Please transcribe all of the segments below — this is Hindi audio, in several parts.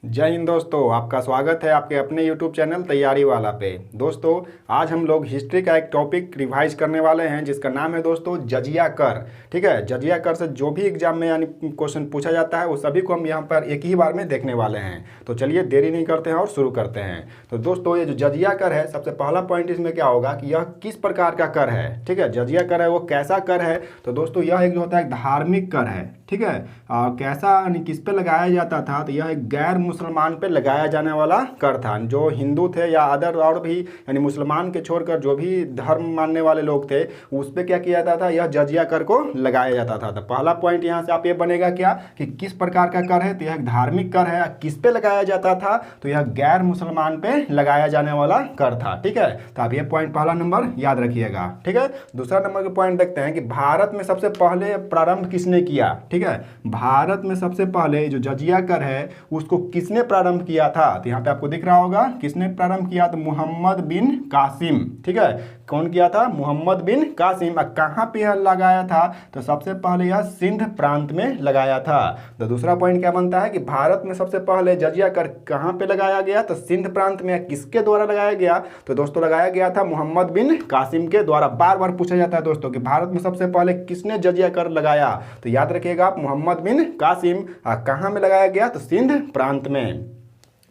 जय हिंद दोस्तों, आपका स्वागत है आपके अपने YouTube चैनल तैयारी वाला पे। दोस्तों, आज हम लोग हिस्ट्री का एक टॉपिक रिवाइज करने वाले हैं जिसका नाम है दोस्तों जजिया कर। ठीक है, जजिया कर से जो भी एग्जाम में यानी क्वेश्चन पूछा जाता है वो सभी को हम यहाँ पर एक ही बार में देखने वाले हैं। तो चलिए देरी नहीं करते हैं और शुरू करते हैं। तो दोस्तों, ये जो जजिया कर है, सबसे पहला पॉइंट इसमें क्या होगा कि यह किस प्रकार का कर है। ठीक है, जजिया कर है वो कैसा कर है। तो दोस्तों, यह एक जो होता है एक धार्मिक कर है। ठीक है, और कैसा यानी किस पे लगाया जाता था, तो यह एक गैर मुसलमान पे लगाया जाने वाला कर था। जो हिंदू थे या अदर और भी यानी मुसलमान के छोड़कर जो भी धर्म मानने वाले लोग थे उस पे क्या किया जाता था, यह जजिया कर को लगाया जाता था। तो पहला पॉइंट यहाँ से आप ये बनेगा क्या कि किस प्रकार का कर है, तो यह एक धार्मिक कर है। किस पे लगाया जाता था, तो यह गैर मुसलमान पे लगाया जाने वाला कर था। ठीक है, तो आप ये पॉइंट पहला नंबर याद रखिएगा। ठीक है, दूसरा नंबर का पॉइंट देखते हैं कि भारत में सबसे पहले प्रारंभ किसने किया। ठीक है, भारत में सबसे पहले जो जजिया कर है उसको किसने प्रारंभ किया था, तो यहाँ पे आपको दिख रहा होगा किसने प्रारंभ किया, तो मोहम्मद बिन कासिम। ठीक है, कौन किया था, मोहम्मद बिन कासिम। कहाँ पे यह लगाया था, तो सबसे पहले यह सिंध प्रांत में लगाया था। तो दूसरा पॉइंट क्या बनता है कि भारत में सबसे पहले जजिया कर कहाँ पे लगाया गया, तो सिंध प्रांत में। किसके द्वारा लगाया गया, तो दोस्तों लगाया गया था मोहम्मद बिन कासिम के द्वारा। बार बार पूछा जाता है दोस्तों कि भारत में सबसे पहले किसने जजिया कर लगाया, तो याद रखिएगा आप मोहम्मद बिन कासिम। कहाँ में लगाया गया, तो सिंध प्रांत में।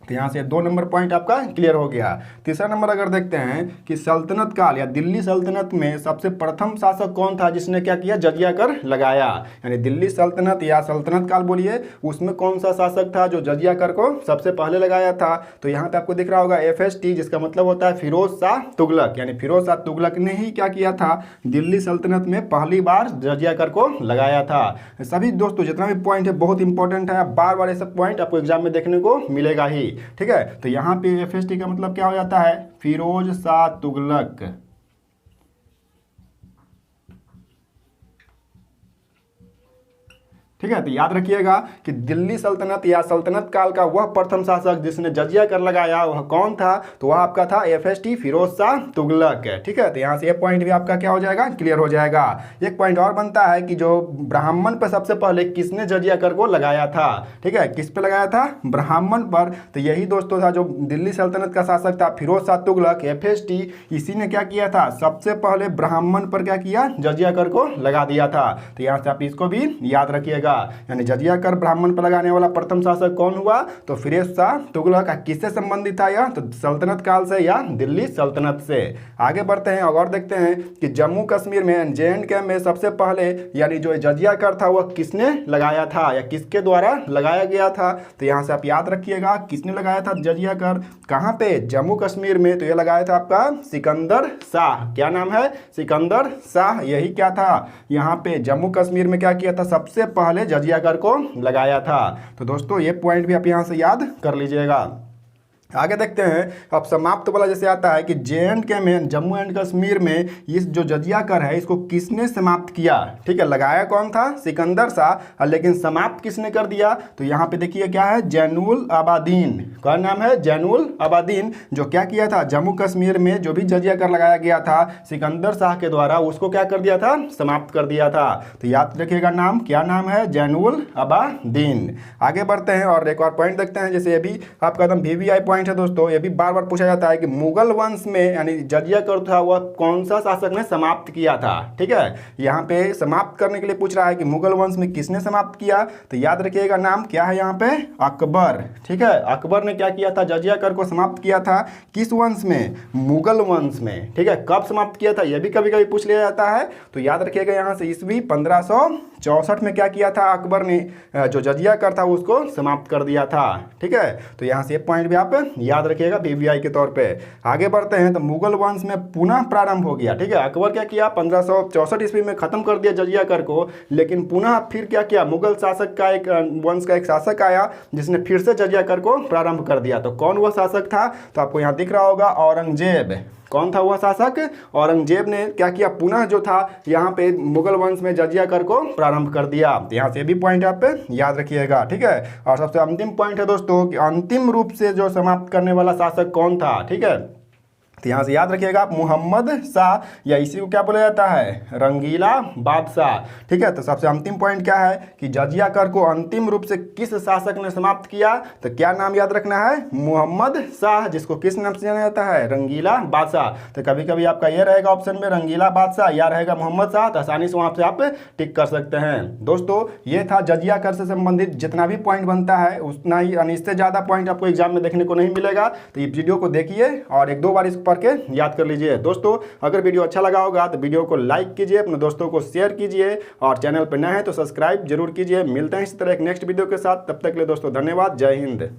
तो यहाँ से 2 नंबर पॉइंट आपका क्लियर हो गया। तीसरा नंबर अगर देखते हैं कि सल्तनत काल या दिल्ली सल्तनत में सबसे प्रथम शासक कौन था जिसने क्या किया, जजिया कर लगाया। यानी दिल्ली सल्तनत या सल्तनत काल बोलिए, उसमें कौन सा शासक था जो जजिया कर को सबसे पहले लगाया था। तो यहाँ पे आपको दिख रहा होगा FST, जिसका मतलब होता है फिरोज शाह तुगलक। यानी फिरोज शाह तुगलक ने ही क्या किया था, दिल्ली सल्तनत में पहली बार जजिया कर को लगाया था। सभी दोस्तों जितना भी पॉइंट है बहुत इंपॉर्टेंट है, बार बार ऐसा पॉइंट आपको एग्जाम में देखने को मिलेगा ही। ठीक है, तो यहां पे FST का मतलब क्या हो जाता है, फिरोज शाह तुगलक। ठीक है, तो याद रखिएगा कि दिल्ली सल्तनत या सल्तनत काल का वह प्रथम शासक जिसने जजिया कर लगाया वह कौन था, तो वह आपका था FST फिरोज शाह तुगलक। ठीक है, तो यहाँ से ये पॉइंट भी आपका क्या हो जाएगा, क्लियर हो जाएगा। एक पॉइंट और बनता है कि जो ब्राह्मण पर सबसे पहले किसने जजिया कर को लगाया था। ठीक है, किस पे लगाया था, ब्राह्मण पर। तो यही दोस्तों था जो दिल्ली सल्तनत का शासक था फिरोज शाह तुगलक, FST। इसी ने क्या किया था, सबसे पहले ब्राह्मण पर क्या किया, जजिया कर को लगा दिया था। तो यहाँ से आप इसको भी याद रखिएगा। यानी जजिया कर ब्राह्मण पर लगाने वाला प्रथम शासक कौन हुआ, तो फिरोज शाह तुगलक। किससे संबंधित था यह, तो सल्तनत काल से या दिल्ली सल्तनत से। आगे बढ़ते हैं और देखते हैं कि जम्मू कश्मीर में JNK में सबसे पहले यानी जो जजिया कर था वह किसने लगाया था या किसके द्वारा लगाया गया था। तो यहाँ से आप याद रखिएगा किसने लगाया था जजिया कर, कहाँ पे, जम्मू कश्मीर में। तो यह लगाया था आपका सिकंदर शाह। क्या नाम है, सिकंदर शाह। यही क्या था, यहाँ पे जम्मू कश्मीर में क्या किया था, सबसे पहले जजिया कर को लगाया था। तो दोस्तों ये पॉइंट भी आप यहां से याद कर लीजिएगा। आगे देखते हैं, अब समाप्त वाला जैसे आता है कि JNK में, जम्मू एंड कश्मीर में इस जो जजिया कर है इसको किसने समाप्त किया। ठीक है, लगाया कौन था, सिकंदर शाह, लेकिन समाप्त किसने कर दिया, तो यहाँ पे देखिए क्या है, जैनुल आबादीन। क्या नाम है, जैनुल आबादीन। जो क्या किया था, जम्मू कश्मीर में जो भी जजिया कर लगाया गया था सिकंदर शाह के द्वारा, उसको क्या कर दिया था, समाप्त कर दिया था। तो याद रखिएगा नाम, क्या नाम है, जैनुल आबादीन। आगे बढ़ते हैं और एक और पॉइंट देखते हैं, जैसे अभी आपका एकदम VVI पॉइंट है दोस्तों। ये भी बार बार पूछा जाता है कि मुगल वंश में यानी जजिया कर था वह कौन सा शासक ने समाप्त किया था। ठीक है, यहाँ पे समाप्त करने के लिए पूछ रहा है कि मुगल वंश में किसने समाप्त किया, तो याद रखिएगा नाम क्या है यहाँ पे, अकबर। ठीक है, अकबर ने क्या किया था, जजिया कर को समाप्त किया था। किस वंश में, मुगल वंश में। ठीक है, कब समाप्त किया था यह भी कभी कभी पूछ लिया जाता है। तो याद रखिएगा यहाँ से ईस्वी 1564 में क्या किया था अकबर ने, जो जजिया कर था उसको समाप्त कर दिया था। ठीक है, तो यहाँ से ये पॉइंट भी आप याद रखिएगा VVI के तौर पे। आगे बढ़ते हैं तो मुगल वंश में पुनः प्रारंभ हो गया। ठीक है, अकबर क्या किया, 1564 ईस्वी में खत्म कर दिया जजिया कर को, लेकिन पुनः फिर क्या किया, मुगल शासक का एक वंश का एक शासक आया जिसने फिर से जजिया कर को प्रारंभ कर दिया। तो कौन वह शासक था, तो आपको यहाँ दिख रहा होगा औरंगजेब। कौन था वह शासक, औरंगजेब ने क्या किया, पुनः जो था यहाँ पे मुगल वंश में जजिया कर को प्रारंभ कर दिया। तो यहाँ से भी पॉइंट आप याद रखिएगा। ठीक है, और सबसे अंतिम पॉइंट है दोस्तों कि अंतिम रूप से जो समाप्त करने वाला शासक कौन था। ठीक है, तो यहाँ से याद रखिएगा आप मोहम्मद शाह, या इसी को क्या बोला जाता है, रंगीला बादशाह। ठीक है, तो सबसे अंतिम पॉइंट क्या है कि जजिया कर को अंतिम रूप से किस शासक ने समाप्त किया, तो क्या नाम याद रखना है, मोहम्मद शाह, जिसको किस नाम से जाना जाता है, रंगीला बादशाह। तो कभी कभी आपका ये रहेगा ऑप्शन में रंगीला बादशाह या रहेगा मोहम्मद शाह, तो आसानी से वहाँ से आप टिक कर सकते हैं। दोस्तों ये था जजिया कर से संबंधित जितना भी पॉइंट बनता है उतना ही, यानी इससे ज़्यादा पॉइंट आपको एग्जाम में देखने को नहीं मिलेगा। तो ये वीडियो को देखिए और एक दो बार इसको पढ़ के याद कर लीजिए। दोस्तों अगर वीडियो अच्छा लगा होगा तो वीडियो को लाइक कीजिए, अपने दोस्तों को शेयर कीजिए, और चैनल पर नए हैं तो सब्सक्राइब जरूर कीजिए। मिलते हैं इस तरह एक नेक्स्ट वीडियो के साथ, तब तक के लिए दोस्तों धन्यवाद, जय हिंद।